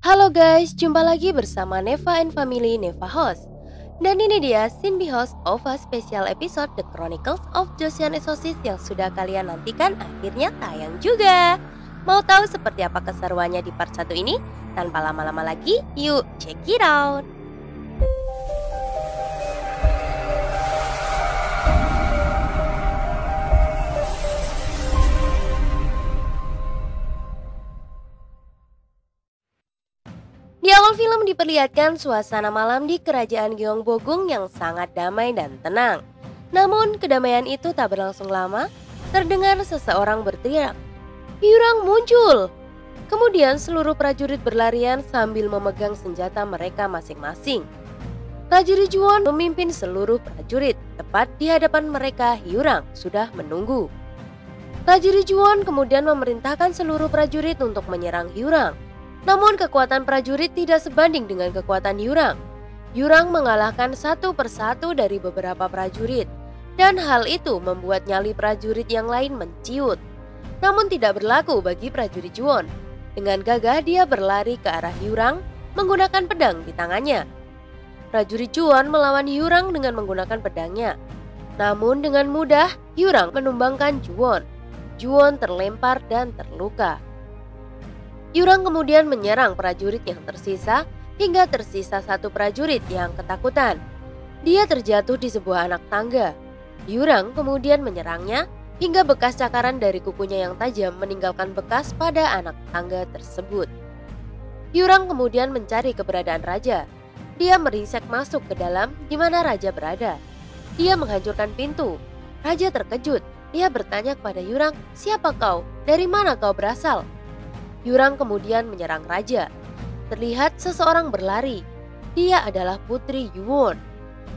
Halo guys, jumpa lagi bersama Neva and Family Neva Host. Dan ini dia Sinbi Host of a special episode The Chronicles of Joseon Exorcist yang sudah kalian nantikan akhirnya tayang juga. Mau tahu seperti apa keseruannya di part 1 ini? Tanpa lama-lama lagi, yuk check it out. Di awal film diperlihatkan suasana malam di kerajaan Gyeongbogung yang sangat damai dan tenang. Namun kedamaian itu tak berlangsung lama, terdengar seseorang berteriak, "Hyurang muncul!" Kemudian seluruh prajurit berlarian sambil memegang senjata mereka masing-masing. Prajurit Juwon memimpin seluruh prajurit, tepat di hadapan mereka Hyurang sudah menunggu. Prajurit Juwon kemudian memerintahkan seluruh prajurit untuk menyerang Hyurang. Namun kekuatan prajurit tidak sebanding dengan kekuatan Hyurang. Hyurang mengalahkan satu persatu dari beberapa prajurit, dan hal itu membuat nyali prajurit yang lain menciut. Namun tidak berlaku bagi prajurit Juwon. Dengan gagah dia berlari ke arah Hyurang menggunakan pedang di tangannya. Prajurit Juwon melawan Hyurang dengan menggunakan pedangnya. Namun dengan mudah Hyurang menumbangkan Juwon. Juwon terlempar dan terluka. Hyurang kemudian menyerang prajurit yang tersisa hingga tersisa satu prajurit yang ketakutan. Dia terjatuh di sebuah anak tangga. Hyurang kemudian menyerangnya hingga bekas cakaran dari kukunya yang tajam meninggalkan bekas pada anak tangga tersebut. Hyurang kemudian mencari keberadaan raja. Dia meringsek masuk ke dalam di mana raja berada. Dia menghancurkan pintu. Raja terkejut. Dia bertanya kepada Hyurang, "Siapa kau? Dari mana kau berasal?" Hyurang kemudian menyerang raja. Terlihat seseorang berlari. Dia adalah Putri Yuwon.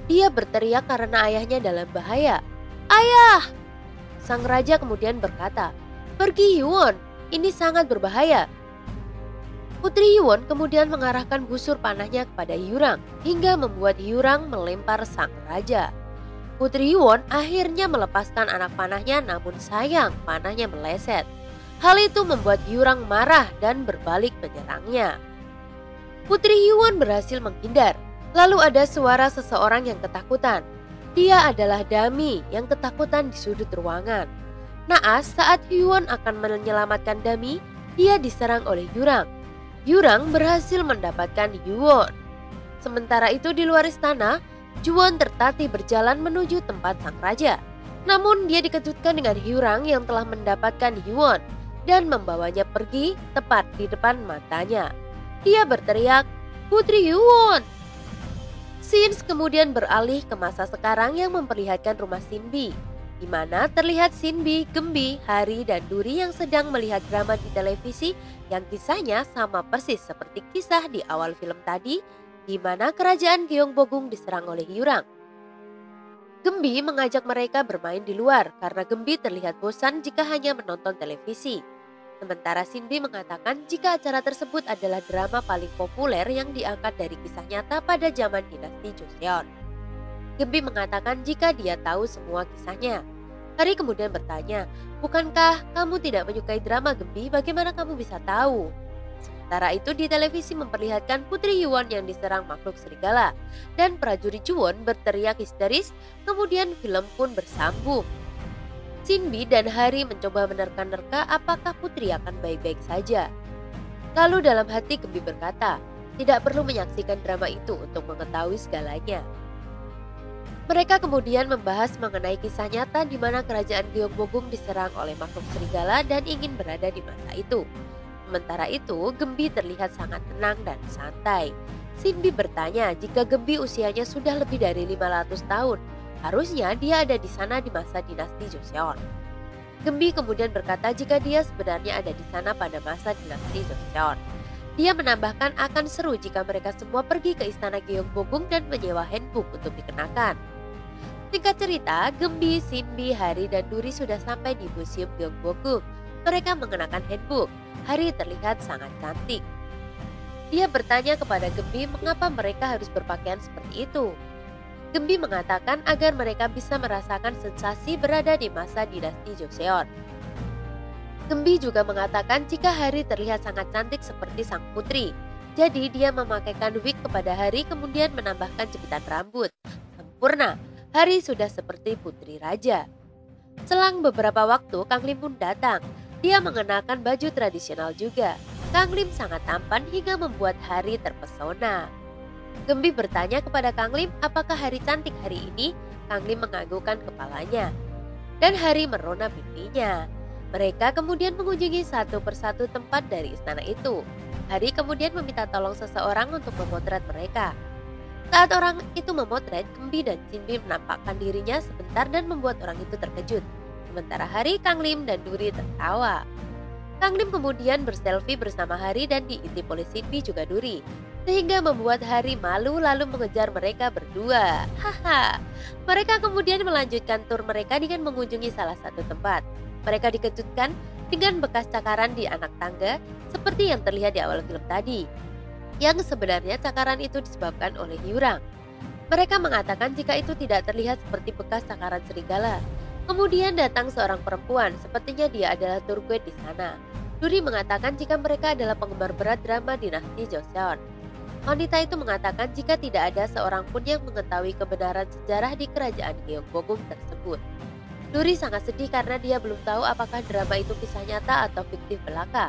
Dia berteriak karena ayahnya dalam bahaya. "Ayah!" Sang raja kemudian berkata, "Pergi Yuwon, ini sangat berbahaya." Putri Yuwon kemudian mengarahkan busur panahnya kepada Hyurang hingga membuat Hyurang melempar sang raja. Putri Yuwon akhirnya melepaskan anak panahnya, namun sayang panahnya meleset. Hal itu membuat Hyurang marah dan berbalik menyerangnya. Putri Yuwon berhasil menghindar. Lalu ada suara seseorang yang ketakutan. Dia adalah Dami yang ketakutan di sudut ruangan. Naas saat Hyuwon akan menyelamatkan Dami, dia diserang oleh Hyurang. Hyurang berhasil mendapatkan Yuwon. Sementara itu di luar istana, Juwon tertatih berjalan menuju tempat sang raja. Namun dia dikejutkan dengan Hyurang yang telah mendapatkan Yuwon dan membawanya pergi tepat di depan matanya. Dia berteriak, "Putri Yuwon!" Scenes kemudian beralih ke masa sekarang yang memperlihatkan rumah Sinbi, di mana terlihat Sinbi, Gembi, Hari, dan Duri yang sedang melihat drama di televisi yang kisahnya sama persis seperti kisah di awal film tadi, di mana kerajaan Gyeongbogung diserang oleh Hyurang. Gembi mengajak mereka bermain di luar karena Gembi terlihat bosan jika hanya menonton televisi. Sementara Sinbi mengatakan jika acara tersebut adalah drama paling populer yang diangkat dari kisah nyata pada zaman dinasti Joseon. Gembi mengatakan jika dia tahu semua kisahnya. Hari kemudian bertanya, "Bukankah kamu tidak menyukai drama, Gembi? Bagaimana kamu bisa tahu?" Sementara itu di televisi memperlihatkan Putri Yuwon yang diserang makhluk serigala dan prajurit Juwon berteriak histeris, kemudian film pun bersambung. Sinbi dan Hari mencoba menerka-nerka apakah Putri akan baik-baik saja. Lalu dalam hati Gembi berkata, tidak perlu menyaksikan drama itu untuk mengetahui segalanya. Mereka kemudian membahas mengenai kisah nyata di mana kerajaan Gyeongbogung diserang oleh makhluk serigala dan ingin berada di masa itu. Sementara itu, Gembi terlihat sangat tenang dan santai. Sinbi bertanya jika Gembi usianya sudah lebih dari 500 tahun. Harusnya dia ada di sana di masa dinasti Joseon. Gembi kemudian berkata jika dia sebenarnya ada di sana pada masa dinasti Joseon. Dia menambahkan akan seru jika mereka semua pergi ke istana Gyeongbogung dan menyewa hanbok untuk dikenakan. Singkat cerita, Gembi, Sinbi, Hari, dan Duri sudah sampai di museum Gyeongbogung. Mereka mengenakan hanbok. Hari terlihat sangat cantik. Dia bertanya kepada Gembi mengapa mereka harus berpakaian seperti itu. Gembi mengatakan agar mereka bisa merasakan sensasi berada di masa dinasti Joseon. Gembi juga mengatakan jika Hari terlihat sangat cantik seperti sang putri. Jadi dia memakaikan wig kepada Hari kemudian menambahkan jepitan rambut. Sempurna, Hari sudah seperti putri raja. Selang beberapa waktu Kang Lim pun datang. Dia mengenakan baju tradisional juga. Kang Lim sangat tampan hingga membuat Hari terpesona. Gembi bertanya kepada Kang Lim apakah Hari cantik hari ini. Kang Lim menganggukkan kepalanya. Dan Hari merona pipinya. Mereka kemudian mengunjungi satu persatu tempat dari istana itu. Hari kemudian meminta tolong seseorang untuk memotret mereka. Saat orang itu memotret, Gembi dan Jinbi menampakkan dirinya sebentar dan membuat orang itu terkejut. Sementara Hari, Kang Lim, dan Duri tertawa. Kang Lim kemudian berselfie bersama Hari dan diintip oleh Jinbi juga Duri. Sehingga membuat Hari malu lalu mengejar mereka berdua. Haha. Mereka kemudian melanjutkan tur mereka dengan mengunjungi salah satu tempat. Mereka dikejutkan dengan bekas cakaran di anak tangga seperti yang terlihat di awal film tadi. Yang sebenarnya cakaran itu disebabkan oleh Hyurang. Mereka mengatakan jika itu tidak terlihat seperti bekas cakaran serigala. Kemudian datang seorang perempuan, sepertinya dia adalah tour guide di sana. Duri mengatakan jika mereka adalah penggemar berat drama dinasti Joseon. Wanita itu mengatakan jika tidak ada seorang pun yang mengetahui kebenaran sejarah di kerajaan Gyeongbokgung tersebut. Duri sangat sedih karena dia belum tahu apakah drama itu kisah nyata atau fiktif belaka.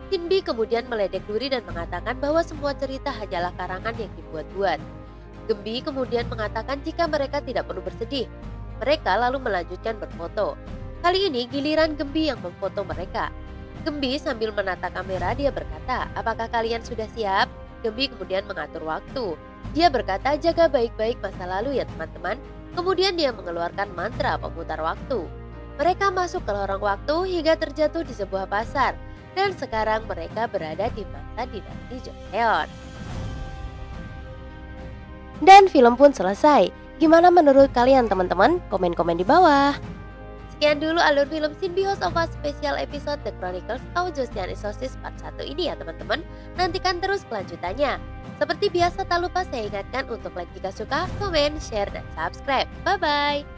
Jinbi kemudian meledek Duri dan mengatakan bahwa semua cerita hanyalah karangan yang dibuat-buat. Gembi kemudian mengatakan jika mereka tidak perlu bersedih. Mereka lalu melanjutkan berfoto. Kali ini giliran Gembi yang memfoto mereka. Gembi sambil menata kamera dia berkata, apakah kalian sudah siap? Gembi kemudian mengatur waktu. Dia berkata jaga baik-baik masa lalu ya teman-teman. Kemudian dia mengeluarkan mantra pemutar waktu. Mereka masuk ke lorong waktu hingga terjatuh di sebuah pasar. Dan sekarang mereka berada di masa dinasti Joseon. Dan film pun selesai. Gimana menurut kalian teman-teman? Komen-komen di bawah. Sekian dulu alur film Shin Bi-ho's OVA Special Episode The Chronicles of Joseon Exorcist Part 1 ini ya teman-teman. Nantikan terus kelanjutannya. Seperti biasa tak lupa saya ingatkan untuk like jika suka, komen, share, dan subscribe. Bye-bye.